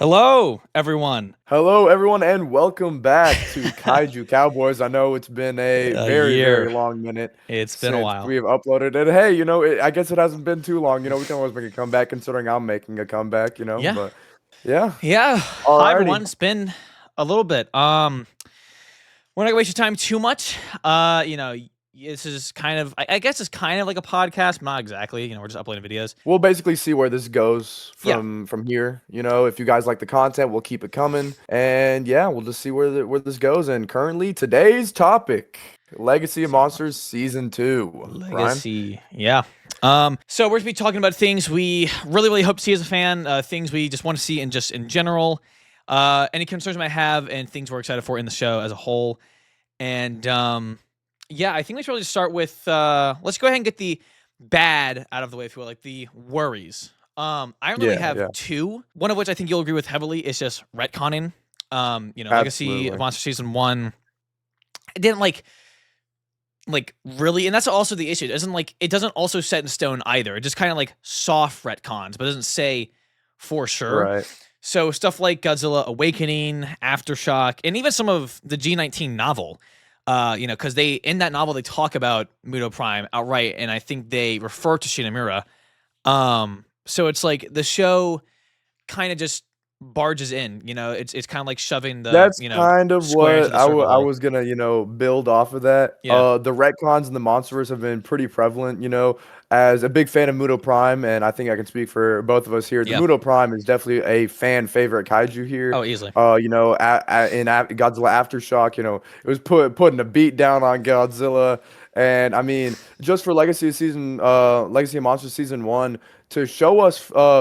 Hello, everyone. Hello, everyone, and welcome back to Kaiju Cowboys. I know it's been a A very, very year. long minute It's been a since we while. have uploaded. And hey, I guess it hasn't been too long. We can always make a comeback considering I'm making a comeback. Yeah. But yeah, Yeah. Hi, everyone. alrighty. It's been a little bit. We're not gonna waste your time too much. This is kind of, I guess it's kind of like a podcast. Not exactly. We're just uploading videos. We'll basically see where this goes Yeah. from here. If you guys like the content, we'll keep it coming. And yeah, we'll just see where this goes. And currently, today's topic: Legacy of Monsters Season 2. Ryan? Legacy. Yeah. So we're gonna be talking about things we really, really hope to see as a fan, things we just want to see in general, any concerns we might have, and things we're excited for in the show as a whole. And yeah, I think we should really start with let's go ahead and get the bad out of the way, if you will, like the worries. I really Yeah, have yeah, two. One of which I think you'll agree with heavily is just retconning. Legacy of absolutely. Monster Season 1. It didn't like really, and that's also the issue. It doesn't also set in stone either. It just kind of like soft retcons, but doesn't say for sure. Right. So stuff like Godzilla Awakening, Aftershock, and even some of the G19 novel, because they in that novel they talk about Muto Prime outright, and I think they refer to Shinamura. So it's like the show kind of just barges in. It's kind of like shoving the That's kind of square into what the circle I hole. was gonna, build off of that. Yeah, The retcons in the Monsterverse have been pretty prevalent. As a big fan of Muto Prime, and I think I can speak for both of us here. The yeah. Muto Prime is definitely a fan favorite kaiju here. Oh, easily. Godzilla Aftershock, it was putting a beat down on Godzilla, and I mean, just for Legacy of Monsters Season 1 to show us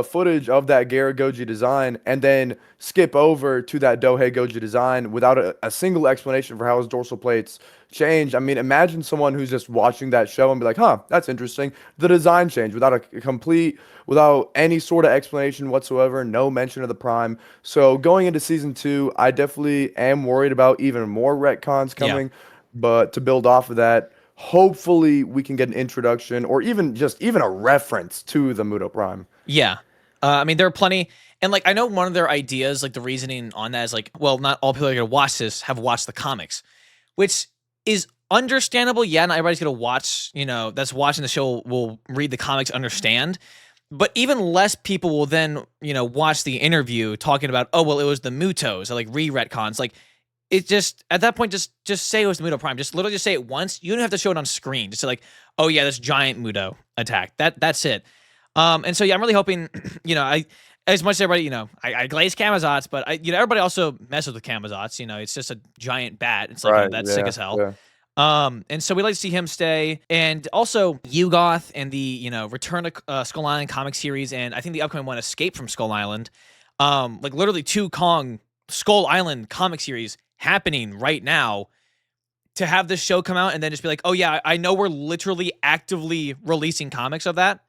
footage of that Gara Goji design and then skip over to that Dohei Goji design without a single explanation for how his dorsal plates change. I mean, imagine someone who's just watching that show and be like, huh, that's interesting. The design change without any sort of explanation whatsoever, no mention of the Prime. So going into season 2, I definitely am worried about even more retcons Yeah. coming. But to build off of that, hopefully we can get an introduction or even a reference to the Muto Prime. Yeah. I mean, there are plenty. And like, I know one of their ideas, like the reasoning on that is like, well, not all people that are going to watch this have watched the comics, which is understandable. Yeah, not everybody's going to watch, that's watching the show will read the comics, understand. But even less people will then, watch the interview talking about, oh, well, it was the Mutos or like re-retcons. Like, it just, at that point, just say it was the Muto Prime. Just literally just say it once. You don't have to show it on screen. Just say like, oh, yeah, this giant Muto attack. That's it. And so yeah, I'm really hoping, I as much as everybody, I glaze Camazotz, but everybody also messes with Camazotz. It's just a giant bat. It's like Right. that's sick Yeah. as hell. Yeah. And so we like to see him stay, and also Yugoth and the Return to Skull Island comic series, and I think the upcoming one, Escape from Skull Island. Like literally two Kong Skull Island comic series happening right now. To have this show come out and then just be like, oh yeah, I know we're literally actively releasing comics of that,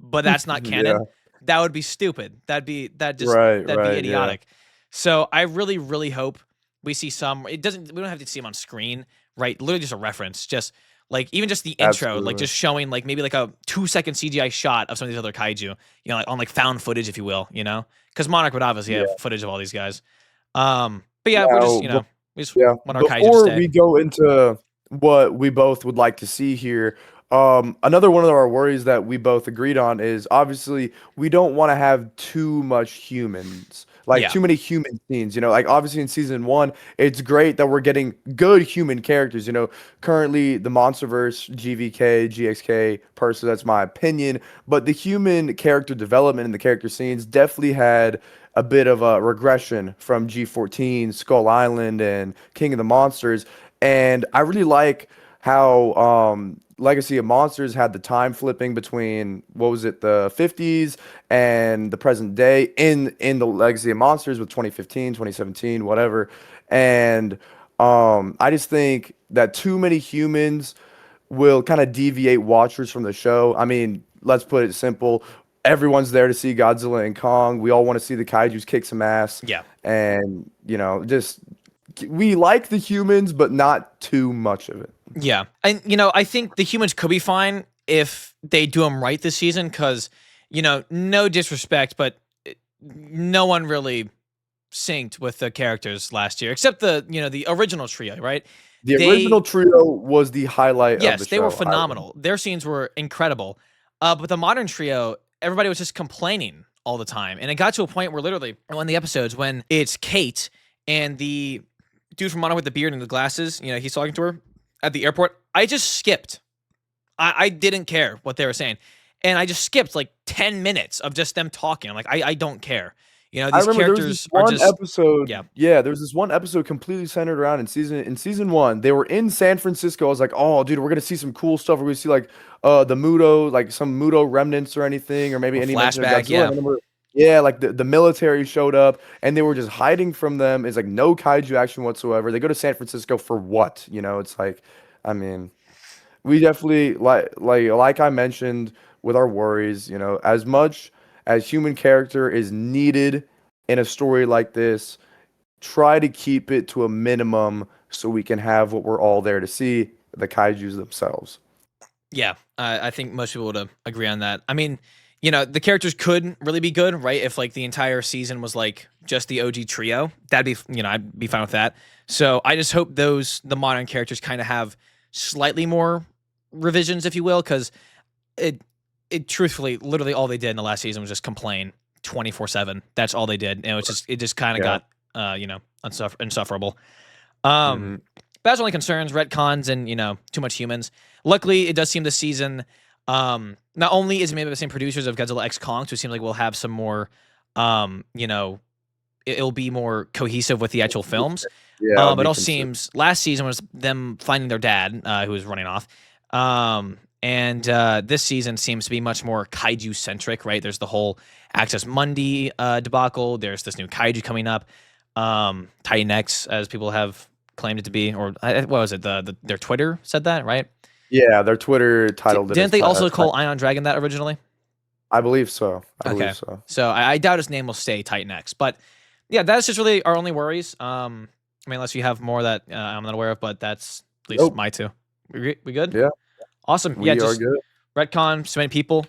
but that's not Yeah. canon. That would be stupid. That'd be Right. Right. Yeah. idiotic. So I really, really hope we see some. It doesn't. We don't have to see them on screen, right? Literally just a reference, just like even just the intro, like Absolutely. just showing like maybe like a 2-second CGI shot of some of these other kaiju, like on like found footage, if you will, because Monarch would obviously have Yeah. footage of all these guys. But yeah, we're just Now, we just yeah. want our kaiju to Before stay. we go into what we both would like to see here, another one of our worries that we both agreed on is obviously we don't want to have too much humans, like Yeah, too many human scenes. Like obviously in season 1, it's great that we're getting good human characters. Currently the MonsterVerse, GVK, GXK, personally, that's my opinion, but the human character development and the character scenes definitely had a bit of a regression from G14, Skull Island, and King of the Monsters. And I really like how Legacy of Monsters had the time flipping between what was it, the 50s and the present day in the Legacy of Monsters with 2015, 2017, whatever. And I just think that too many humans will kind of deviate watchers from the show. I mean, let's put it simple. Everyone's there to see Godzilla and Kong. We all want to see the kaijus kick some ass. yeah. And, just we like the humans, but not too much of it. Yeah. And, I think the humans could be fine if they do them right this season because, no disrespect, but no one really synced with the characters last year, except the original trio, right? The They original trio was the highlight of the Yes, they were show. phenomenal. Their scenes were incredible. But the modern trio, everybody was just complaining all the time. And it got to a point where literally in one of the episodes when it's Kate and the dude from Monarch with the beard and the glasses, he's talking to her at the airport. I just skipped. I didn't care what they were saying. And I just skipped like 10 minutes of just them talking. I'm like, I don't care. I These remember there was this characters are one just, episode. yeah, Yeah, there was this one episode completely centered around in season one. They were in San Francisco. I was like, oh, dude, we're gonna see some cool stuff. We're gonna see like the Muto, like some Muto remnants or anything, or maybe or any mention of flashback. Godzilla. I Yeah. remember, yeah, like the military showed up and they were just hiding from them. It's like no kaiju action whatsoever. They go to San Francisco for what? It's like, I mean, we definitely like I mentioned with our worries, as much as human character is needed in a story like this, try to keep it to a minimum so we can have what we're all there to see, the kaijus themselves. Yeah, I think most people would agree on that. I mean, the characters could really be good, right? If like the entire season was like just the OG trio, that'd be, I'd be fine with that. So I just hope the modern characters kind of have slightly more revisions, if you will, because it truthfully, literally all they did in the last season was just complain 24/7. That's all they did, and it just kind of Yeah. got insufferable. Um, hmm but that's only concerns, retcons, and too much humans. Luckily, it does seem this season, not only is it made by the same producers of Godzilla X Kong, so it seems like we'll have some more, it'll be more cohesive with the actual films. Yeah, I'll It be all considered. seems last season was them finding their dad, who was running off. And this season seems to be much more kaiju centric, right? There's the whole Access Mundi debacle. There's this new kaiju coming up, Titan X, as people have claimed it to be, or what was it? Their Twitter said that, right? Yeah, their Twitter titled it as Didn't they also call Ion Dragon that originally? I believe so. I Okay, believe so. so I doubt his name will stay Titan X, but yeah, that's just really our only worries. I mean, unless you have more that I'm not aware of, but that's at least Nope. my two. We good? Yeah, Awesome. Yeah, we are just good. retcon so many people.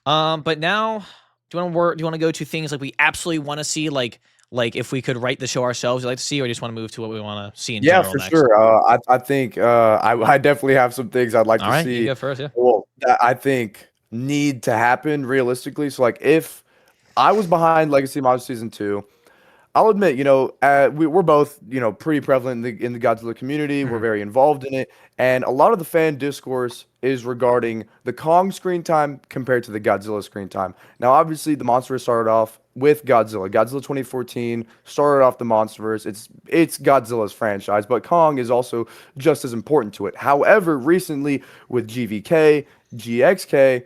But now, do you want to go to things like we absolutely want to see, like if we could write the show ourselves, you like to see, or just want to move to what we want to see in Yeah, general for next? sure. I think I definitely have some things I'd like All to right, you see. go first. Yeah. Well, that I think need to happen realistically. So, like, if I was behind Legacy Monsters season two, I'll admit, we're both, pretty prevalent in the Godzilla community. We're Mhm. very involved in it, and a lot of the fan discourse is regarding the Kong screen time compared to the Godzilla screen time. Now, obviously, the MonsterVerse started off with Godzilla. Godzilla 2014 started off the MonsterVerse. It's Godzilla's franchise, but Kong is also just as important to it. However, recently with GVK, GXK,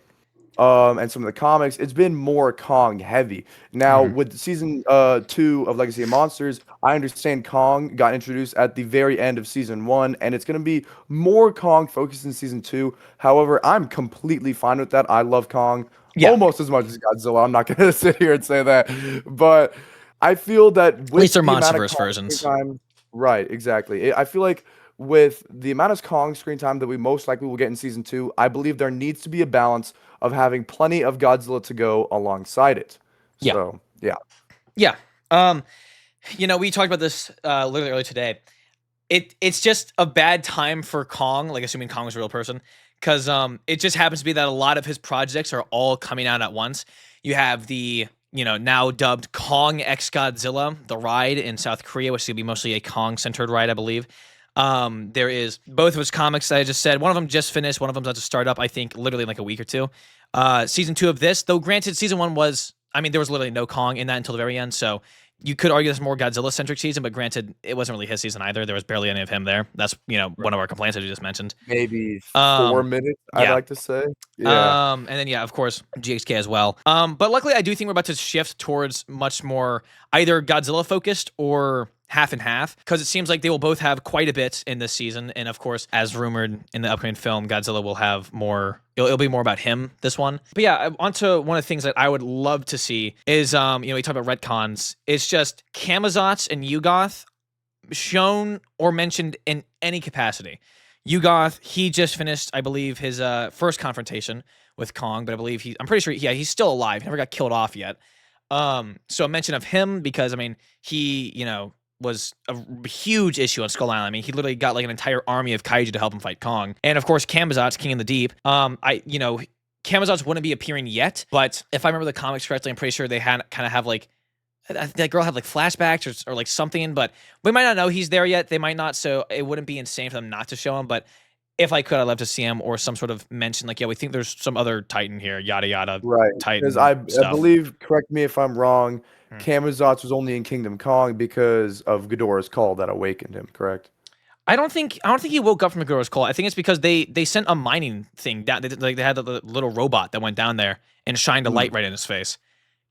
and some of the comics, it's been more Kong heavy. Now, Mhm. with season two of Legacy of Monsters, I understand Kong got introduced at the very end of season one, and it's going to be more Kong focused in season two. However, I'm completely fine with that. I love Kong Yeah. almost as much as Godzilla. I'm not going to sit here and say that, but I feel that At least with they're the amount of MonsterVerse Kong screen versions. time, right? Exactly. I feel like with the amount of Kong screen time that we most likely will get in season two, I believe there needs to be a balance of having plenty of Godzilla to go alongside it. Yeah. So, yeah. Yeah. We talked about this literally earlier today. It's just a bad time for Kong, like assuming Kong was a real person, because it just happens to be that a lot of his projects are all coming out at once. You have the now dubbed Kong X Godzilla, the ride in South Korea, which is gonna be mostly a Kong centered ride, I believe. There is both of his comics that I just said. One of them just finished. One of them's about to start up, I think, literally in like a week or two. Season two of this, though, granted, season one was, I mean, there was literally no Kong in that until the very end. So you could argue this more Godzilla centric season, but granted, it wasn't really his season either. There was barely any of him there. That's Right. one of our complaints that you just mentioned. Maybe 4 Um, minutes, I'd yeah. like to say. Yeah. And then yeah, of course, GXK as well. But luckily I do think we're about to shift towards much more either Godzilla focused or half and half, because it seems like they will both have quite a bit in this season. And of course, as rumored in the upcoming film, Godzilla will have more. It'll be more about him this one. But yeah, onto one of the things that I would love to see is we talk about retcons. It's just Camazotz and Yugoth shown or mentioned in any capacity. Yugoth, he just finished, I believe, his first confrontation with Kong, but I believe I'm pretty sure, yeah, he's still alive. He never got killed off yet. So a mention of him because I mean he was a huge issue on Skull Island. I mean he literally got like an entire army of kaiju to help him fight Kong, and of course Kamazot's King in the Deep. Kamazot's wouldn't be appearing yet, but if I remember the comics correctly, I'm pretty sure they had kind of have like that girl had like flashbacks or like something, but we might not know he's there yet. They might not, so it wouldn't be insane for them not to show him. But if I could, I'd love to see him or some sort of mention like, yeah, we think there's some other Titan here, yada yada, Right, because Titan I stuff. believe, correct me if I'm wrong, Hmm. Camazotz was only in Kingdom Kong because of Ghidorah's call that awakened him, correct? I don't think he woke up from a girl's call. I think it's because they sent a mining thing down. They had the little robot that went down there and shined a Hmm, light right in his face,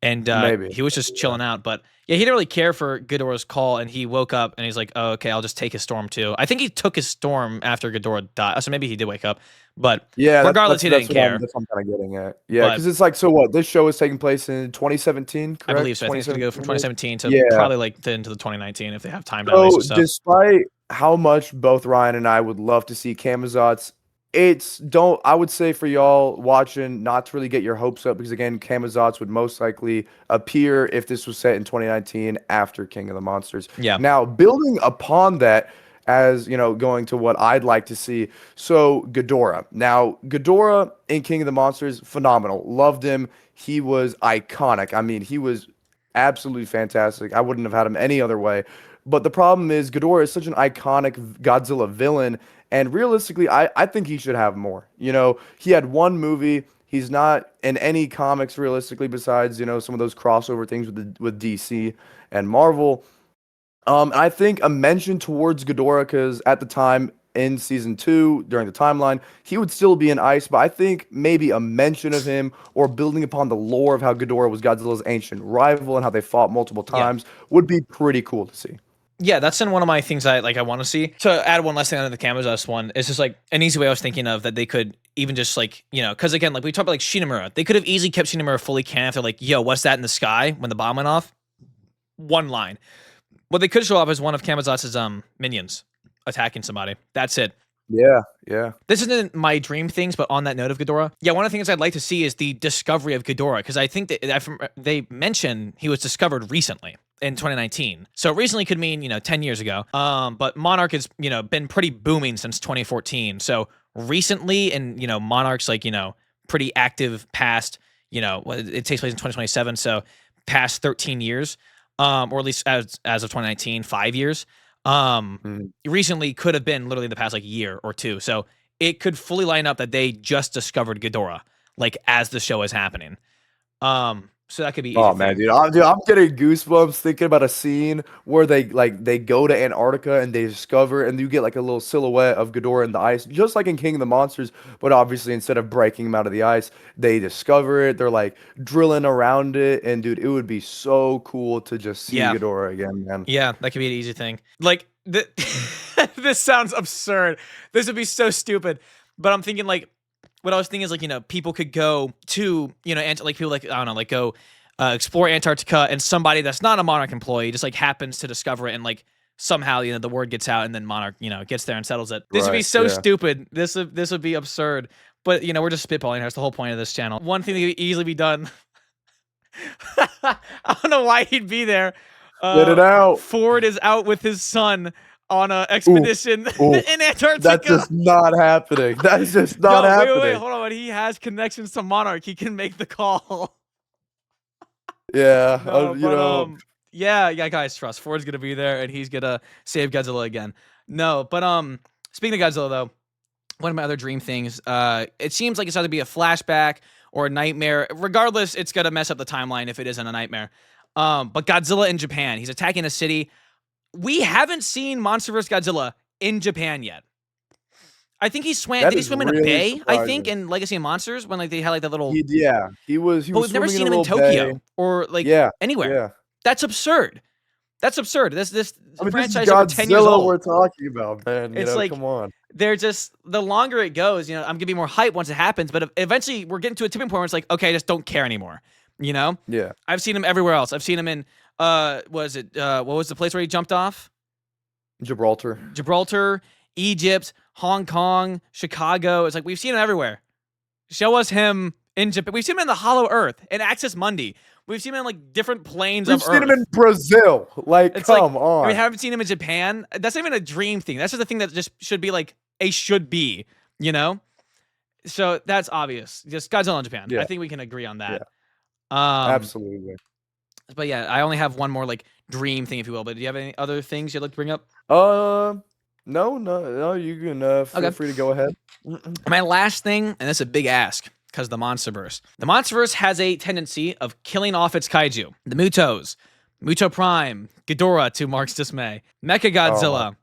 and maybe. he was just Yeah. chilling out. But yeah, he didn't really care for Ghidorah's call, and he woke up and he's like, "Oh, okay, I'll just take his storm too." I think he took his storm after Ghidorah died, so maybe he did wake up. But Yeah, regardless, he didn't that's what care. I'm kinda getting at. Yeah, But because it's like, so what, this show is taking place in 2017, I believe correct? so. I think it's gonna go from 2017 -ish? 2017 to Yeah. probably like into the 2019 if they have time delays So, and stuff. despite how much both Ryan and I would love to see Camazotz, it's don't I would say for y'all watching not to really get your hopes up because again, Camazotz would most likely appear if this was set in 2019 after King of the Monsters. Yeah, Now, building upon that, as you know, going to what I'd like to see. So Ghidorah. Now, Ghidorah in King of the Monsters, phenomenal. Loved him. He was iconic. I mean, he was absolutely fantastic. I wouldn't have had him any other way. But the problem is, Ghidorah is such an iconic Godzilla villain, and realistically, I think he should have more. You know, he had one movie. He's not in any comics realistically, besides some of those crossover things with DC and Marvel. I think a mention towards Ghidorah, because at the time in season two, during the timeline, he would still be in ice, but I think maybe a mention of him or building upon the lore of how Ghidorah was Godzilla's ancient rival and how they fought multiple yeah. times would be pretty cool to see. Yeah, that's in one of my things I want to see. To add one last thing on the Camazos one, it's just like an easy way I was thinking of that they could even just like, because again, like we talked about like Shinamura, they could have easily kept Shinamura fully canon if they're like, yo, what's that in the sky when the bomb went off? One line. What they could show up is one of Camazot's minions attacking somebody. That's it. Yeah, yeah. This isn't my dream things, but on that note of Ghidorah, yeah, one of the things I'd like to see is the discovery of Ghidorah, because I think that they mention he was discovered recently in 2019. So recently could mean 10 years ago. But Monarch has been pretty booming since 2014. So recently, and Monarch's like pretty active past it takes place in 2027, so past 13 years, or at least as of 2019, 5 years. Mhm. Recently could have been literally the past like year or two. So it could fully line up that they just discovered Ghidorah, like as the show is happening. So that could be easy Oh for man, them. I'm getting goosebumps thinking about a scene where they go to Antarctica and they discover and you get like a little silhouette of Ghidorah in the ice, just like in King of the Monsters, but obviously instead of breaking him out of the ice, they discover it. They're like drilling around it, and dude, it would be so cool to just see Yeah. Ghidorah again, man. Yeah, that could be an easy thing. Like this sounds absurd. This would be so stupid. But I'm thinking like what I was thinking is like, people could go to, like people like I don't know, like go explore Antarctica and somebody that's not a Monarch employee just like happens to discover it and like somehow, the word gets out and then Monarch, gets there and settles it. This would be Right? so Yeah. stupid. This would be absurd. But we're just spitballing here. That's the whole point of this channel. One thing that could easily be done. I don't know why he'd be there. Get it out. Ford is out with his son on a Ooh, expedition ooh. in That's Antarctica. just not happening. That is just not No, wait, happening. hold on. When he has connections to Monarch, he can make the call. Yeah, No, but yeah, guys, trust. Ford's gonna be there, and he's gonna save Godzilla again. No, but speaking of Godzilla, though, one of my other dream things, it seems like it's either be a flashback or a nightmare. Regardless, it's gonna mess up the timeline if it isn't a nightmare. But Godzilla in Japan, he's attacking a city. We haven't seen Monster vs. Godzilla in Japan yet. I think he swam. that Did he is swim in a really bay? I think surprising. in Legacy of Monsters when like they had like that little. Yeah, he But was we've never swimming in seen a him in little bay. Tokyo or like Yeah, anywhere. yeah. That's absurd. That's absurd. This I mean, this is franchise over 10 years Godzilla old. we're talking about, man. It's like Come on. they're just the longer it goes, I'm gonna be more hype once it happens. But eventually, we're getting to a tipping point where it's like, okay, I just don't care anymore. You know, Yeah. I've seen him everywhere else. I've seen him in was it what was the place where he jumped off? Gibraltar. Gibraltar, Egypt, Hong Kong, Chicago. It's like we've seen him everywhere. Show us him in Japan. We've seen him in the Hollow Earth in Access Mundi. We've seen him in like different planes We've of seen Earth. him in Brazil. Like, It's come like on. we haven't seen him in Japan. That's not even a dream thing. That's just a thing that just should be like a should be, you know? So that's obvious. Just Godzilla in Japan. I Yeah, think we can agree on yeah, that. Um, absolutely. but yeah, I only have one more like dream thing, if you will. But do you have any other things you'd like to bring up? No, no. You can feel Okay. free to go ahead. My last thing, and this is a big ask, because the MonsterVerse. The MonsterVerse has a tendency of killing off its kaiju. The Mutos, Muto Prime, Ghidorah to Mark's dismay, Oh, Mechagodzilla,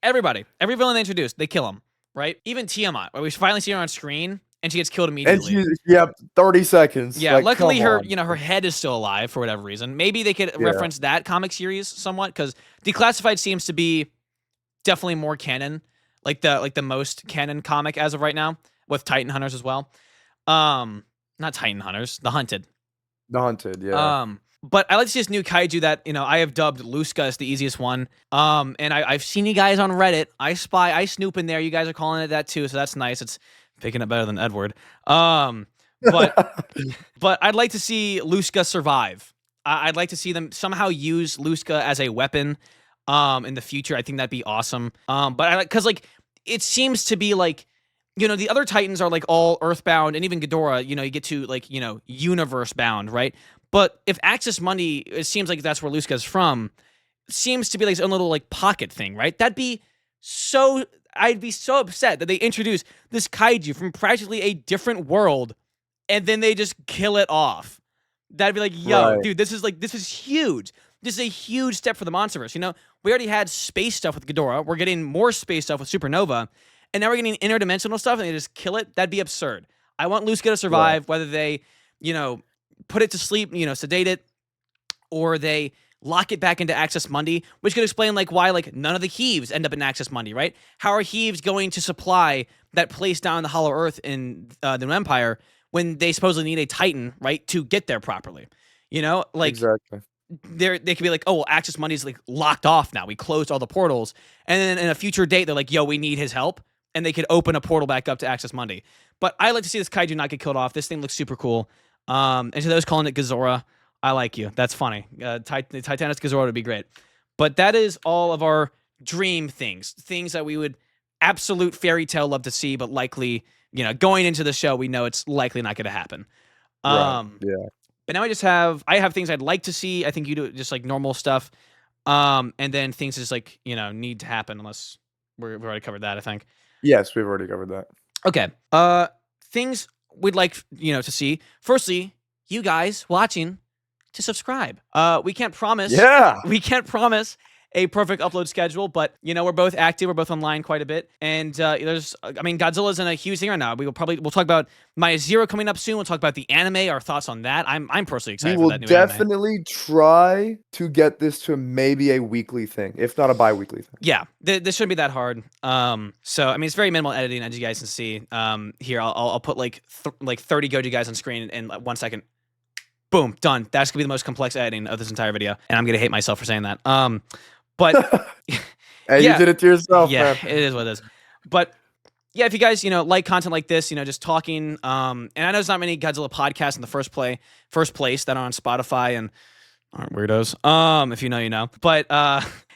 everybody, every villain they introduce, they kill him, right? Even Tiamat, where we finally see her on screen, and she gets killed and immediately. 30 seconds. Yeah, Like, luckily come her, on. her head is still alive for whatever reason. Maybe they could Yeah, reference that comic series somewhat, because Declassified seems to be definitely more canon, like the most canon comic as of right now, with Titan Hunters as well. Not Titan Hunters, The Hunted. the hunted. Yeah. But I like to see this new kaiju that I have dubbed Luska as the easiest one. And I've seen you guys on Reddit. I snoop in there. You guys are calling it that too, so that's nice. It's picking it better than Edward. But but I'd like to see Luska survive. I'd like to see them somehow use Luska as a weapon in the future. I think that'd be awesome. But I like, because like it seems to be like, the other Titans are like all Earthbound, and even Ghidorah, you get to like, universe bound, right? But if Axis Mundi, it seems like that's where Luska's from, seems to be like its own little like pocket thing, right? I'd be so upset that they introduce this kaiju from practically a different world and then they just kill it off. That'd be like, yo, Right. dude, this is huge. This is a huge step for the MonsterVerse. We already had space stuff with Ghidorah. We're getting more space stuff with Supernova. And now we're getting interdimensional stuff and they just kill it. That'd be absurd. I want Luska to Right. survive, whether they, put it to sleep, sedate it, or they lock it back into Axis Mundi, which could explain like why like none of the Heaves end up in Axis Mundi, right? How are Heaves going to supply that place down in the Hollow Earth in the New Empire when they supposedly need a Titan, right, to get there properly? Like Exactly. they could be like, oh, well, Axis Mundi's like locked off now. We closed all the portals, and then in a future date, they're like, yo, we need his help, and they could open a portal back up to Axis Mundi. But I like to see this kaiju not get killed off. This thing looks super cool. And to those calling it Gazora, I like you. That's funny. The Titanus Gazora would be great. But that is all of our dream things that we would absolute fairy tale love to see, but likely, going into the show, we know it's likely not going to happen. Right. Um, Yeah. but now I have things I'd like to see. I think you do just like normal stuff. And then things just like, need to happen unless we've already covered that, I think. Yes, we've already covered that. Okay. Things we'd like, to see. Firstly, you guys watching to subscribe. We can't promise. Yeah. We can't promise a perfect upload schedule, but we're both active. We're both online quite a bit, and Godzilla's in a huge thing right now. We'll talk about My Zero coming up soon. We'll talk about the anime, our thoughts on that. I'm personally We excited for will that new anime. definitely try to get this to maybe a weekly thing, if not a bi-weekly thing. Yeah, this shouldn't be that hard. So it's very minimal editing, as you guys can see. Here I'll put like 30 Goji Guys on screen in 1 second. Boom, done. That's gonna be the most complex editing of this entire video, and I'm gonna hate myself for saying that. But Hey, yeah, you did it to yourself, yeah, man. it is what it is. But yeah, if you guys like content like this, just talking. And I know there's not many Godzilla podcasts in the first place that are on Spotify and aren't weirdos. If you know, you know. But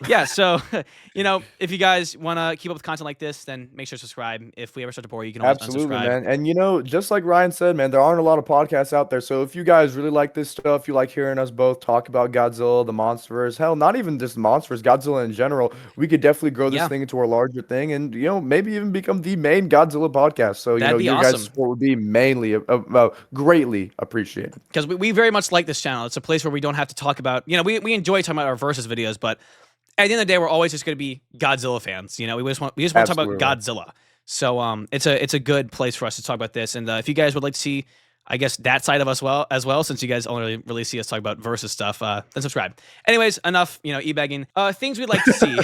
yeah, so if you guys want to keep up with content like this, then make sure to subscribe. If we ever start to bore you, you can always Absolutely, unsubscribe. man. And just like Ryan said, man, there aren't a lot of podcasts out there. So if you guys really like this stuff, you like hearing us both talk about Godzilla, the MonsterVerse, hell, not even just MonsterVerse, Godzilla in general, we could definitely grow this Yeah. thing into a larger thing and, maybe even become the main Godzilla podcast. So, That'd be your guys' awesome. support would be mainly, greatly appreciated. Because we very much like this channel. It's a place where we don't have to talk about, we enjoy talking about our versus videos, but at the end of the day, we're always just going to be Godzilla fans. We just want to talk about Absolutely. Godzilla. So it's a good place for us to talk about this. And if you guys would like to see, I guess, that side of us as well, since you guys only really see us talk about versus stuff, then subscribe. Anyways, enough, e-bagging. Things we'd like to see.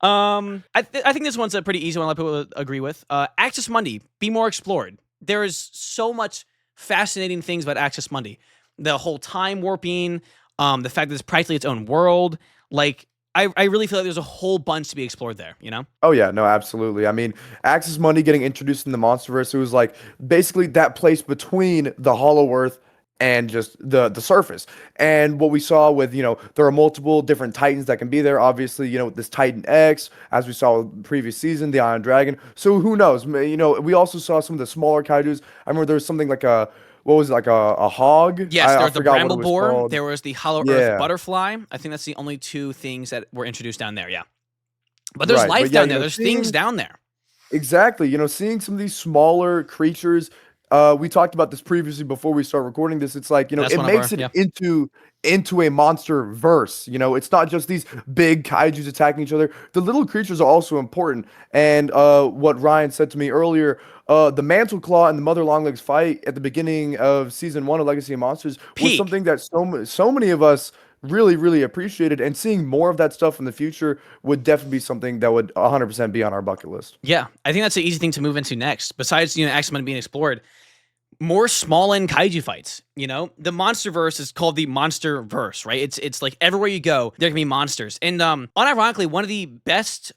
I think this one's a pretty easy one. A lot of people agree with. Axis Mundi, be more explored. There is so much fascinating things about Axis Mundi. The whole time warping, the fact that it's practically its own world. Like, I really feel like there's a whole bunch to be explored there, Oh yeah, no, absolutely. I mean, Axis Mundi getting introduced in the MonsterVerse, it was like basically that place between the Hollow Earth and just the surface. And what we saw with, there are multiple different Titans that can be there. Obviously, with this Titan X, as we saw with previous season, the Iron Dragon. So who knows? We also saw some of the smaller kaijus. I remember there was something like what was it, like a hog? Yes, I there was the forgot what it bramble was boar. called. There was the hollow earth Yeah, butterfly. I think that's the only two things that were introduced down there. Yeah, but there's right. life But yeah, down there. There's things down there. exactly. Seeing some of these smaller creatures, we talked about this previously before we start recording this. It's like, That's it one of our makes it yeah. into a monster verse. It's not just these big kaijus attacking each other. The little creatures are also important. And what Ryan said to me earlier, the Mantle Claw and the Mother Longlegs fight at the beginning of season 1 of Legacy of Monsters was Peak. something that so many of us really, really appreciated. And seeing more of that stuff in the future would definitely be something that would 100% be on our bucket list. Yeah, I think that's an easy thing to move into next. Besides, X-Men being explored, more small end kaiju fights. The MonsterVerse is called the MonsterVerse, right? It's like everywhere you go, there can be monsters. And unironically, one of the best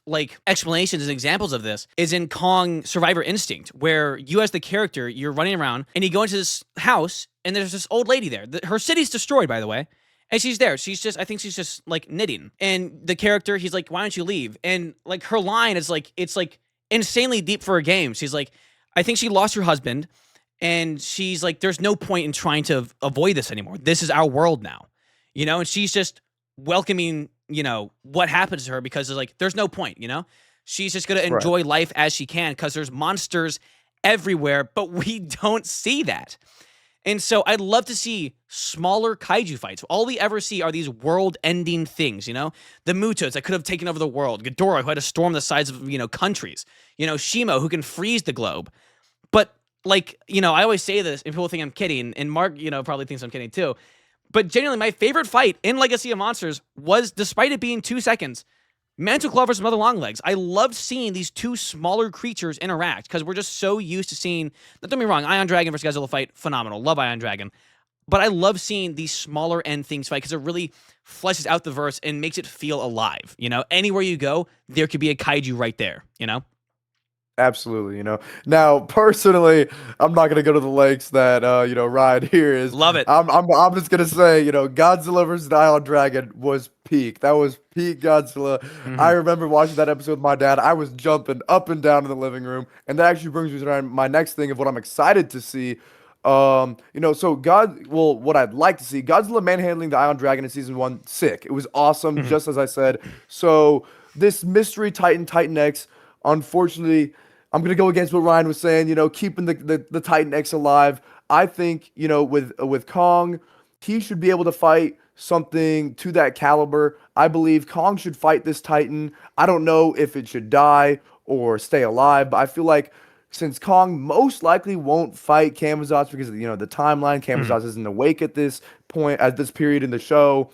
explanations and examples of this is in Kong Survivor Instinct, where you as the character, you're running around and you go into this house and there's this old lady there. Her city's destroyed, by the way. And she's there. I think she's just knitting. And the character, he's like, "Why don't you leave?" And her line is it's insanely deep for a game. She's like, I think she lost her husband. And she's like, there's no point in trying to avoid this anymore. This is our world now, and she's just welcoming, what happens to her because it's there's no point, she's just going to Right. enjoy life as she can because there's monsters everywhere, but we don't see that. And so I'd love to see smaller kaiju fights. All we ever see are these world-ending things, the Mutos that could have taken over the world, Ghidorah who had to storm the sides of, countries, Shimo who can freeze the globe. But I always say this and people think I'm kidding, and Mark, probably thinks I'm kidding too. But genuinely, my favorite fight in Legacy of Monsters was, despite it being 2 seconds, Mantle Claw versus Mother Longlegs. I loved seeing these two smaller creatures interact because we're just so used to seeing, don't get me wrong, Iron Dragon versus Godzilla fight, phenomenal. Love Iron Dragon. But I love seeing these smaller end things fight because it really fleshes out the verse and makes it feel alive. Anywhere you go, there could be a kaiju right there, Absolutely. Now personally, I'm not gonna go to the lakes that Ryan here is. Love it. I'm just gonna say, Godzilla versus the Iron Dragon was peak. That was peak Godzilla. Mm-hmm. I remember watching that episode with my dad. I was jumping up and down in the living room, and that actually brings me to my next thing of what I'm excited to see. What I'd like to see, Godzilla manhandling the Iron Dragon in season 1, sick. It was awesome, Mm-hmm. just as I said. So this mystery Titan X, unfortunately, I'm gonna go against what Ryan was saying. Keeping the Titan X alive. I think with Kong, he should be able to fight something to that caliber. I believe Kong should fight this Titan. I don't know if it should die or stay alive, but I feel like since Kong most likely won't fight Camazotz because of the timeline, Camazotz isn't awake at this point, at this period in the show.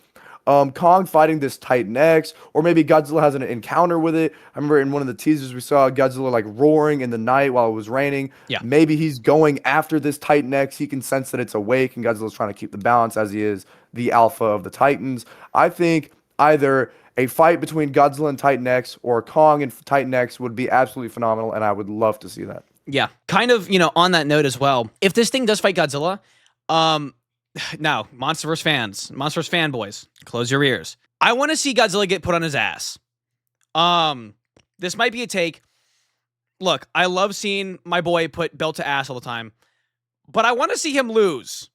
Kong fighting this Titan X, or maybe Godzilla has an encounter with it. I remember in one of the teasers we saw Godzilla roaring in the night while it was raining. Yeah. Maybe he's going after this Titan X. He can sense that it's awake, and Godzilla's trying to keep the balance as he is the alpha of the Titans. I think either a fight between Godzilla and Titan X or Kong and Titan X would be absolutely phenomenal, and I would love to see that. Yeah, kind of, on that note as well, if this thing does fight Godzilla, now, Monsterverse fans, Monsterverse fanboys, close your ears. I want to see Godzilla get put on his ass. This might be a take. Look, I love seeing my boy put belt to ass all the time, but I want to see him lose.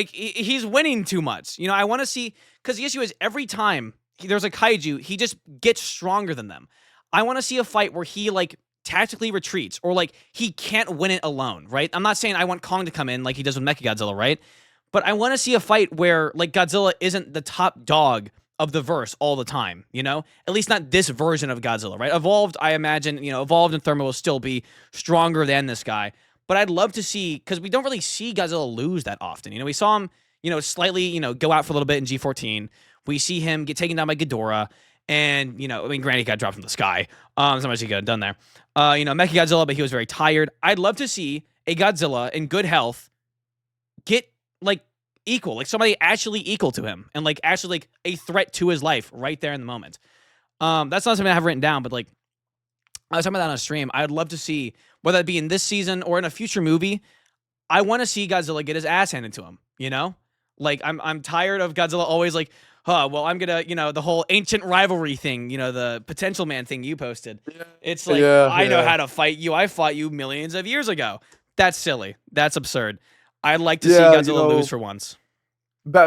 He's winning too much. I want to see, because the issue is every time there's a kaiju, he just gets stronger than them. I want to see a fight where he, tactically retreats, or, he can't win it alone, right? I'm not saying I want Kong to come in like he does with Mechagodzilla, right? But I want to see a fight where, Godzilla isn't the top dog of the verse all the time, At least not this version of Godzilla, right? Evolved, I imagine, Evolved and Thermal will still be stronger than this guy. But I'd love to see, because we don't really see Godzilla lose that often. We saw him, slightly, go out for a little bit in G14. We see him get taken down by Ghidorah. And, granted, he got dropped from the sky. There's not much he could have done there. Mechagodzilla, but he was very tired. I'd love to see a Godzilla in good health get equal, somebody actually equal to him, and actually a threat to his life right there in the moment. That's not something I have written down, but I was talking about that on a stream. I'd love to see, whether it be in this season or in a future movie, I want to see Godzilla get his ass handed to him, you know? Like I'm tired of Godzilla always like, "Huh, well, I'm going to, the whole ancient rivalry thing, the Potential Man thing you posted." It's like, Yeah, "I know yeah. how to fight you. I fought you millions of years ago." That's silly. That's absurd. I'd like to see Yeah, Godzilla lose for once.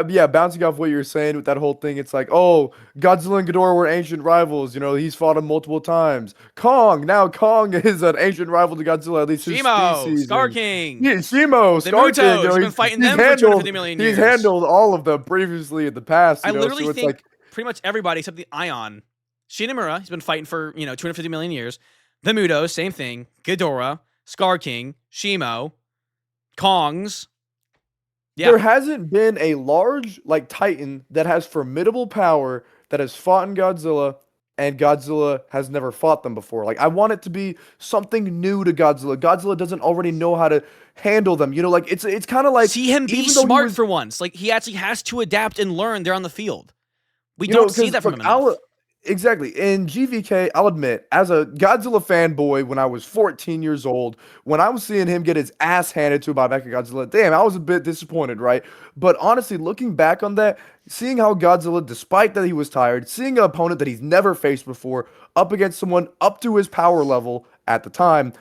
Yeah, bouncing off what you were saying with that whole thing, it's like, oh, Godzilla and Ghidorah were ancient rivals. He's fought him multiple times. Now Kong is an ancient rival to Godzilla, at least his Shimo, species. Scar And King, yeah, Shimo, the Scar King, Mutos. He's been fighting he's them for 250 million he's years. handled all of them previously in the past. I literally So it's think like, pretty much everybody except the Ion. Shinamura, he's been fighting for, 250 million years. The Mutos, same thing. Ghidorah, Scar King, Shimo, Kongs. Yeah. there hasn't been a large like Titan that has formidable power that has fought in Godzilla, and Godzilla has never fought them before. Like I want it to be something new to Godzilla. Godzilla doesn't already know how to handle them. Like it's kind of like, See him be even though he smart was, for once. Like he actually has to adapt and learn there on the field. We don't see 'cause, that from look, him enough. exactly. In GVK, I'll admit, as a Godzilla fanboy when I was 14 years old, when I was seeing him get his ass handed to him by Mechagodzilla, damn, I was a bit disappointed, right? But honestly, looking back on that, seeing how Godzilla, despite that he was tired, seeing an opponent that he's never faced before, up against someone up to his power level at the time,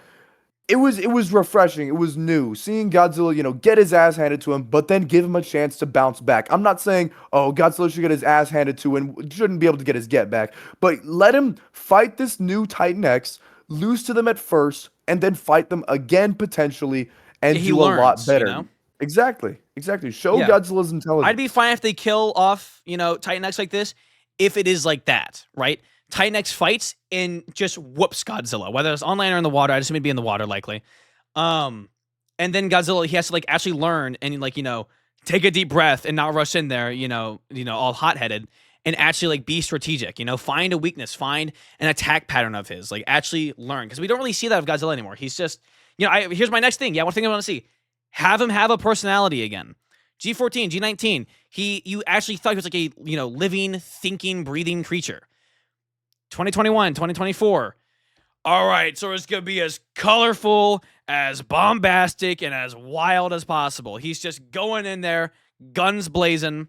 it was refreshing. It was new. Seeing Godzilla, get his ass handed to him, but then give him a chance to bounce back. I'm not saying, oh, Godzilla should get his ass handed to and shouldn't be able to get his get back, but let him fight this new Titan X, lose to them at first, and then fight them again potentially and He do a lot learns, better. Exactly. Show Yeah. Godzilla's intelligence. I'd be fine if they kill off, Titan X like this, if it is like that, right? Titan X fights and just whoops Godzilla, whether it's on land or in the water. I assume it'd be in the water likely. And then Godzilla, he has to like actually learn and like, take a deep breath and not rush in there, all hot-headed and actually like be strategic, find a weakness, find an attack pattern of his, like actually learn. Because we don't really see that of Godzilla anymore. He's just, here's my next thing. Yeah, one thing I want to see. Have him have a personality again. G14, G19, you actually thought he was like a, living, thinking, breathing creature. 2021, 2024. All right, so it's going to be as colorful, as bombastic, and as wild as possible. He's just going in there, guns blazing,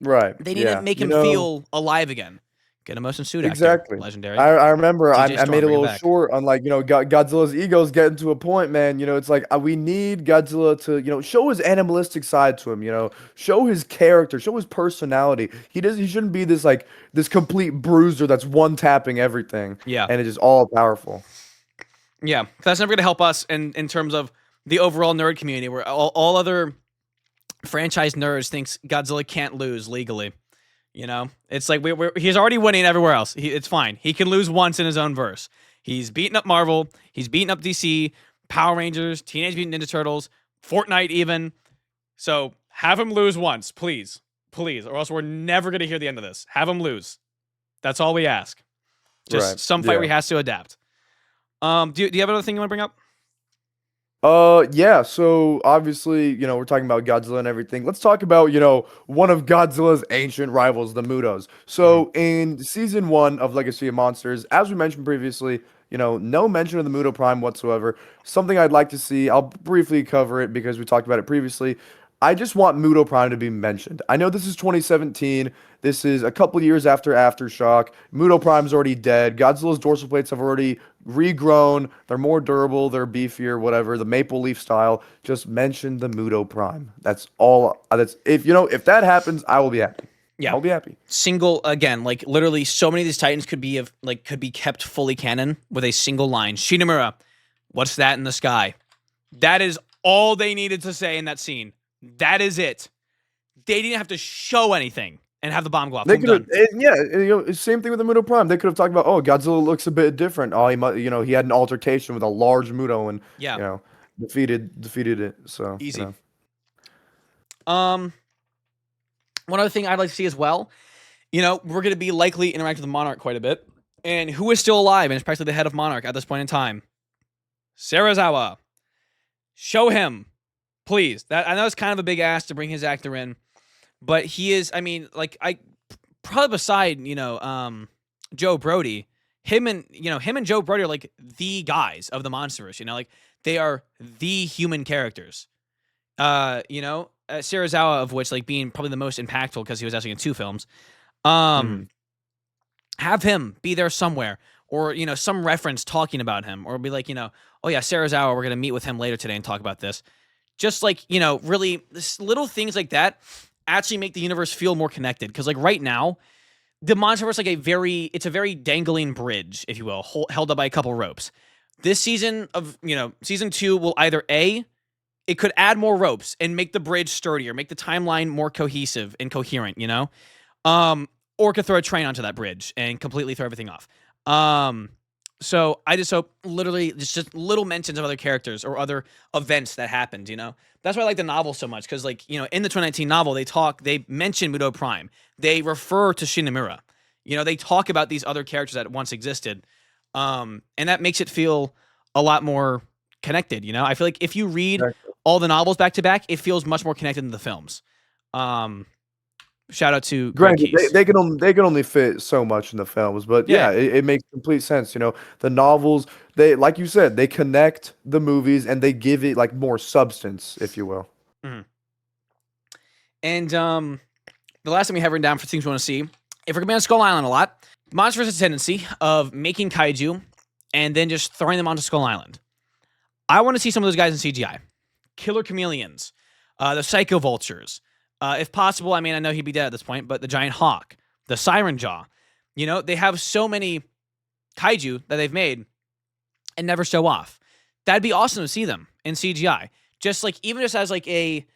Right. They need to make him feel alive again. Get a motion suit actor. Exactly. Legendary. I remember TJ I Storm, made a bring it little back. short on like, Godzilla's ego's getting to a point, man. It's like we need Godzilla to, show his animalistic side to him, show his character, show his personality. He shouldn't be this complete bruiser that's one tapping everything. Yeah. And it's just all powerful. Yeah. That's never going to help us in terms of the overall nerd community where all other franchise nerds thinks Godzilla can't lose legally. It's like he's already winning everywhere else. It's fine. He can lose once in his own verse. He's beaten up Marvel. He's beaten up DC, Power Rangers, Teenage Mutant Ninja Turtles, Fortnite even. So have him lose once, please. Please, or else we're never going to hear the end of this. Have him lose. That's all we ask. Just Right. some fight where he Yeah. has to adapt. Do you have another thing you want to bring up? Yeah, so obviously, we're talking about Godzilla and everything. Let's talk about, one of Godzilla's ancient rivals, the Mutos. So in season 1 of Legacy of Monsters, as we mentioned previously, no mention of the Muto Prime whatsoever. Something I'd like to see, I'll briefly cover it because we talked about it previously. I just want Muto Prime to be mentioned. I know this is 2017. This is a couple years after Aftershock. Muto Prime's already dead. Godzilla's dorsal plates have already regrown. They're more durable. They're beefier. Whatever. The maple leaf style. Just mention the Muto Prime. That's all. That's if that happens, I will be happy. Yeah. I'll be happy. Single again, like literally, so many of these Titans could be kept fully canon with a single line. Shinamura, what's that in the sky? That is all they needed to say in that scene. That is it. They didn't have to show anything and have the bomb go off. They Boom, could have, done. yeah, same thing with the Muto Prime. They could have talked about, oh, Godzilla looks a bit different. Oh, he had an altercation with a large Muto and, Yeah. defeated it. So Easy. One other thing I'd like to see as well, we're going to be likely interacting with Monarch quite a bit. And who is still alive and is practically the head of Monarch at this point in time? Serizawa. Show him, please. I know it's kind of a big ask to bring his actor in, but he is, probably beside, Joe Brody, him and Joe Brody are like the guys of the Monsterverse, like They are the human characters. Serizawa, of which like being probably the most impactful because he was actually in 2 films. Mhm. Have him be there somewhere, or some reference talking about him, or be like, oh yeah, Serizawa, we're gonna meet with him later today and talk about this. Just like really little things like that actually make the universe feel more connected. Because like right now, the Monsterverse it's a very dangling bridge, if you will, held up by a couple ropes. This season of season 2 will either it could add more ropes and make the bridge sturdier, make the timeline more cohesive and coherent, or could throw a train onto that bridge and completely throw everything off. So I just hope literally just little mentions of other characters or other events that happened, That's why I like the novel so much, because like, in the 2019 novel, they mention Mudo Prime. They refer to Shinamura. They talk about these other characters that once existed. And that makes it feel a lot more connected, I feel like if you read all the novels back to back, it feels much more connected than the films. Shout out to Greg Granted, Keys. they can only fit so much in the films, but Yeah. it makes complete sense. The novels, they, like you said, they connect the movies and they give it like more substance, if you will. Mhm. And the last thing we have written down for things we want to see, if we're gonna be on Skull Island a lot, Monsters has a tendency of making kaiju and then just throwing them onto Skull Island. I want to see some of those guys in CGI. Killer chameleons, the psycho vultures. If possible, I mean, I know he'd be dead at this point, but the giant hawk, the siren jaw. They have so many kaiju that they've made and never show off. That'd be awesome to see them in CGI. Just like, even just as like imagine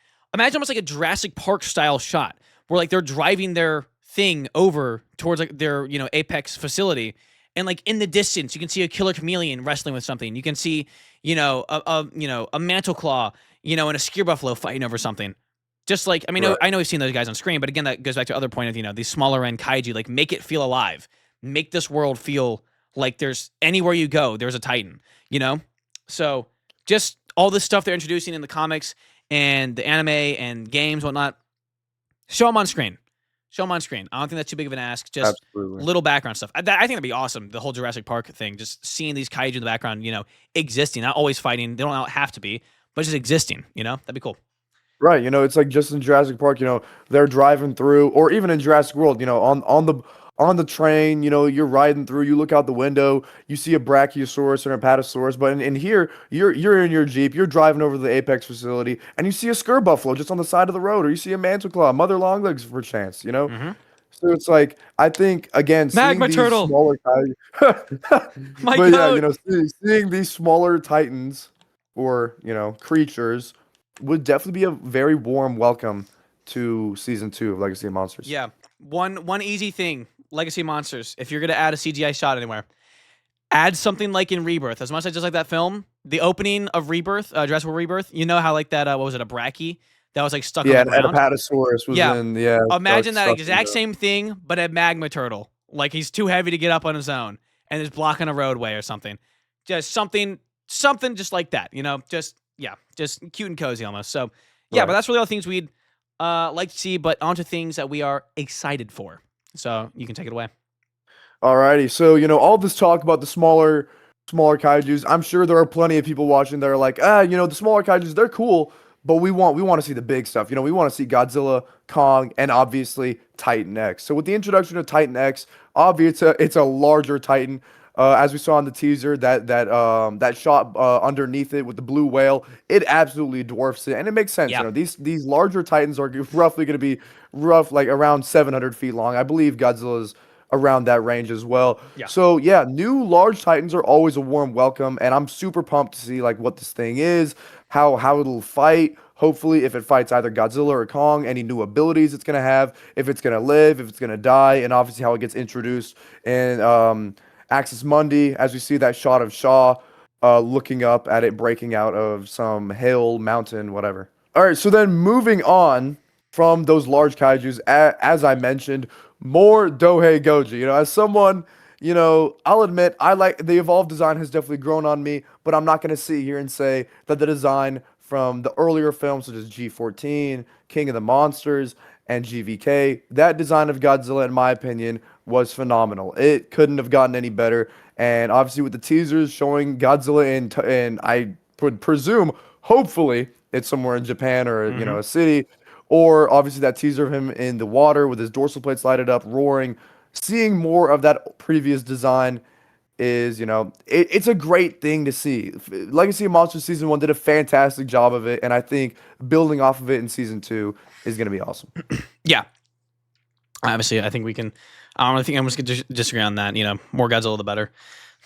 almost like a Jurassic Park style shot where like they're driving their thing over towards like their, apex facility. And like in the distance, you can see a killer chameleon wrestling with something. You can see, a mantle claw, and a skeer buffalo fighting over something. Just like, I mean, Right. I know we've seen those guys on screen, but again, that goes back to the other point of, these smaller end kaiju, like make it feel alive, make this world feel like there's anywhere you go, there's a Titan, So just all this stuff they're introducing in the comics and the anime and games, whatnot, show them on screen. Show them on screen. I don't think that's too big of an ask. Just Absolutely. little background stuff. I think that'd be awesome. The whole Jurassic Park thing, just seeing these kaiju in the background, existing, not always fighting. They don't have to be, but just existing, that'd be cool. Right, it's like just in Jurassic Park, they're driving through, or even in Jurassic World, on the train, you're riding through, you look out the window, you see a Brachiosaurus or an Apatosaurus, but in here, you're in your Jeep, you're driving over to the Apex facility, and you see a Skur Buffalo just on the side of the road, or you see a Mantle Claw, Mother Longlegs for chance, Mm-hmm. So it's like, I think, again, seeing Magma these turtle. smaller kaiju, My but yeah, goat. seeing these smaller titans or, creatures would definitely be a very warm welcome to season 2 of Legacy of Monsters. Yeah. One easy thing, Legacy Monsters, if you're going to add a CGI shot anywhere, add something like in Rebirth. As much as I just like that film, the opening of Rebirth, Jurassic World Rebirth, how like that, what was it, a Brachie that was like stuck on the And ground? Apatosaurus was Yeah. in, Imagine that stuck in exact the- same thing, but a magma turtle. Like he's too heavy to get up on his own and is blocking a roadway or something. Just something just like that, just cute and cozy almost. So yeah, Right. but that's really all things we'd like to see, but onto things that we are excited for. So you can take it away. Alrighty, so all this talk about the smaller kaijus, I'm sure there are plenty of people watching that are like, the smaller kaijus, they're cool, but we want to see the big stuff. We want to see Godzilla, Kong, and obviously Titan X. So with the introduction of Titan X, obviously it's a larger Titan. As we saw in the teaser, that shot underneath it with the blue whale, it absolutely dwarfs it, and it makes sense. Yeah. These larger Titans are roughly going to be like around 700 feet long. I believe Godzilla's around that range as well. Yeah. So yeah, new large Titans are always a warm welcome, and I'm super pumped to see like what this thing is, how it'll fight. Hopefully, if it fights either Godzilla or Kong, any new abilities it's gonna have, if it's gonna live, if it's gonna die, and obviously how it gets introduced in Axis Mundi, as we see that shot of Shaw looking up at it breaking out of some hill, mountain, whatever. All right, so then moving on from those large kaijus, as I mentioned, more Dohei Goji. As someone, I'll admit I like the evolved design has definitely grown on me, but I'm not going to sit here and say that the design from the earlier films such as G14, King of the Monsters, and GVK, that design of Godzilla, in my opinion, was phenomenal. It couldn't have gotten any better. And obviously with the teasers showing Godzilla in would presume, hopefully, it's somewhere in Japan or Mhm. a city, or obviously that teaser of him in the water with his dorsal plates lighted up, roaring. Seeing more of that previous design is, it's a great thing to see. Legacy of Monsters season 1 did a fantastic job of it, and I think building off of it in season 2 is going to be awesome. Yeah. Obviously, I think we can. I don't think I'm just gonna disagree on that. More Godzilla the better.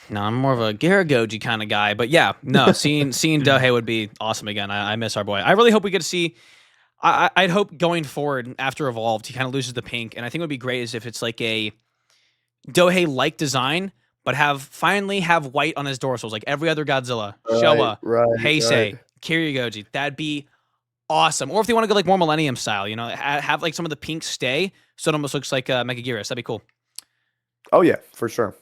No, I'm more of a Goji kind of guy, but yeah, no, seeing Dohei would be awesome again. I miss our boy. I really hope we get to see. I'd hope going forward after Evolved, he kind of loses the pink, and I think what would be great is if it's like a Dohei like design, but finally have white on his dorsals, like every other Godzilla, Right, Showa, right, right. Heisei, Kiryu, that'd be awesome. Or if they want to go like more Millennium style, have like some of the pink stay, so it almost looks like Megaguirus. That'd be cool. Oh yeah, for sure.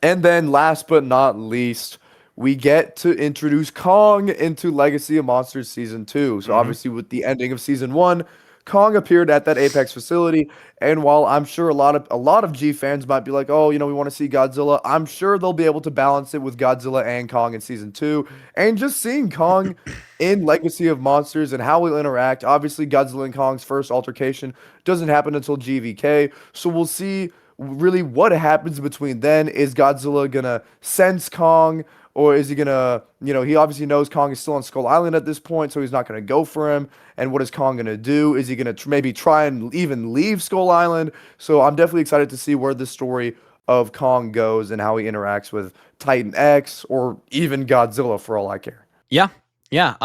And then last but not least, we get to introduce Kong into Legacy of Monsters Season 2. So Mhm. obviously with the ending of Season 1, Kong appeared at that Apex facility, and while I'm sure a lot of G fans might be like, "Oh, we want to see Godzilla." I'm sure they'll be able to balance it with Godzilla and Kong in Season 2. And just seeing Kong in Legacy of Monsters and how we'll interact. Obviously, Godzilla and Kong's first altercation doesn't happen until GVK, so we'll see really what happens between then. Is Godzilla gonna sense Kong, or is he gonna, he obviously knows Kong is still on Skull Island at this point, so he's not gonna go for him. And what is Kong gonna do? Is he gonna maybe try and even leave Skull Island? So I'm definitely excited to see where the story of Kong goes and how he interacts with Titan X or even Godzilla for all I care. Yeah, yeah,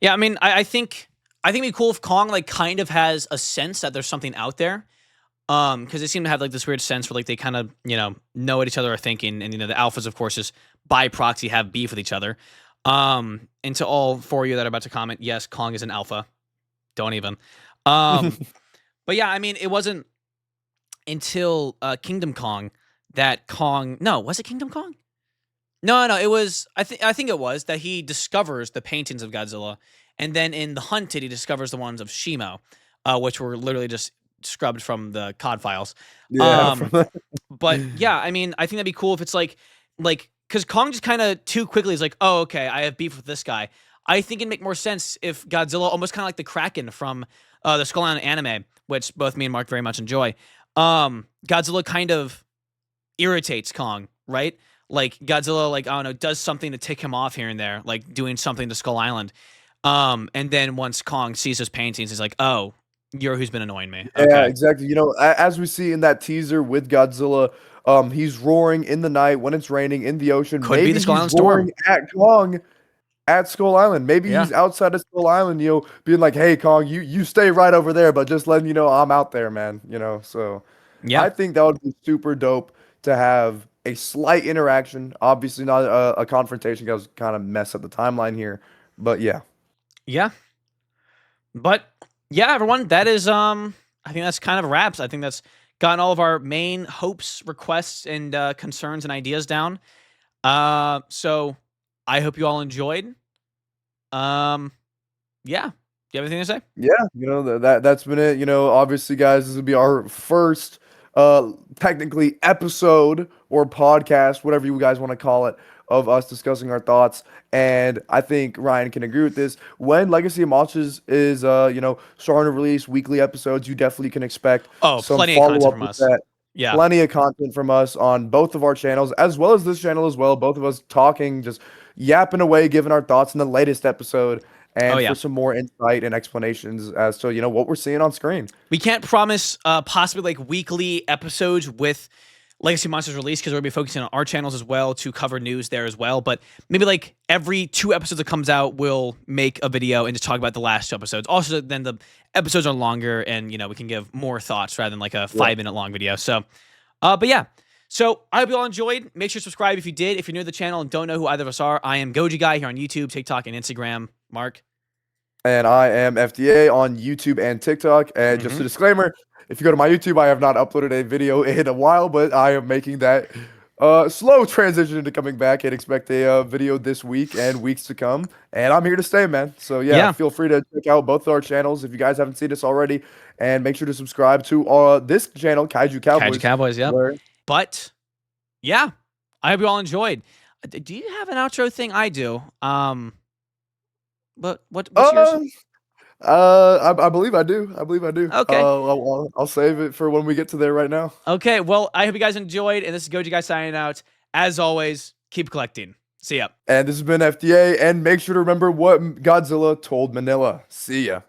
yeah. I mean, I think it'd be cool if Kong like kind of has a sense that there's something out there. Because they seem to have like this weird sense where like they kind of know what each other are thinking, and the alphas, of course, just by proxy have beef with each other. And to all four of you that are about to comment, yes, Kong is an alpha. Don't even. Um, but yeah, I mean, it wasn't until Kingdom Kong that Kong. No, was it Kingdom Kong? No, it was. I think it was that he discovers the paintings of Godzilla, and then in the Hunted, he discovers the ones of Shimo, which were literally just scrubbed from the COD files. Yeah, Um, but yeah, I mean, I think that'd be cool if it's like because Kong just kind of too quickly is like, oh, okay, I have beef with this guy. I think it'd make more sense if Godzilla, almost kind of like the Kraken from the Skull Island anime, which both me and Mark very much enjoy. Godzilla kind of irritates Kong, right? Like Godzilla, like I don't know, does something to tick him off here and there, like doing something to Skull Island. And then once Kong sees his paintings, he's like, "Oh, you're who's been annoying me." Yeah, Okay, exactly. As we see in that teaser with Godzilla, he's roaring in the night when it's raining in the ocean. could be the Maybe Skull he's Island roaring storm. at Kong at Skull Island. Maybe Yeah, he's outside of Skull Island, being like, "Hey, Kong, you stay right over there, but just letting you know I'm out there, man." So yeah, I think that would be super dope to have a slight interaction. Obviously, not a confrontation because kind of mess up the timeline here, but yeah. yeah. But yeah, everyone, that is I think that's kind of wraps. I think that's gotten all of our main hopes, requests, and concerns and ideas down. So I hope you all enjoyed. Um, yeah. Do you have anything to say? Yeah, that's been it. Obviously, guys, this will be our first technically episode or podcast, whatever you guys want to call it, of us discussing our thoughts. And I think Ryan can agree with this. When Legacy of Monsters is starting to release weekly episodes, you definitely can expect Oh, some plenty of content follow-up from with us. that. Yeah. Plenty of content from us on both of our channels, as well as this channel as well. Both of us talking, just yapping away, giving our thoughts in the latest episode Oh and yeah. for some more insight and explanations as to what we're seeing on screen. We can't promise possibly like weekly episodes with Legacy Monsters release because we're gonna be focusing on our channels as well to cover news there as well. But maybe like every 2 episodes that comes out, we'll make a video and just talk about the last 2 episodes. Also, then the episodes are longer and we can give more thoughts rather than like a Yeah. 5 minute long video. So, but yeah. So I hope you all enjoyed. Make sure to subscribe if you did. If you're new to the channel and don't know who either of us are, I am Goji Guy here on YouTube, TikTok, and Instagram. Mark. And I am FDA on YouTube and TikTok. And just a disclaimer, if you go to my YouTube, I have not uploaded a video in a while, but I am making that slow transition into coming back and expect a video this week and weeks to come. And I'm here to stay, man. So yeah, feel free to check out both our channels if you guys haven't seen us already. And make sure to subscribe to this channel, Kaiju Cowboys. Kaiju Cowboys, yep. Where But yeah, I hope you all enjoyed. Do you have an outro thing? I do. But what's yours? I believe I do. I believe I do. Okay. I'll save it for when we get to there right now. Okay. Well, I hope you guys enjoyed, and this is Goji Guy signing out. As always, keep collecting. See ya. And this has been FDA, and make sure to remember what Godzilla told Manila. See ya.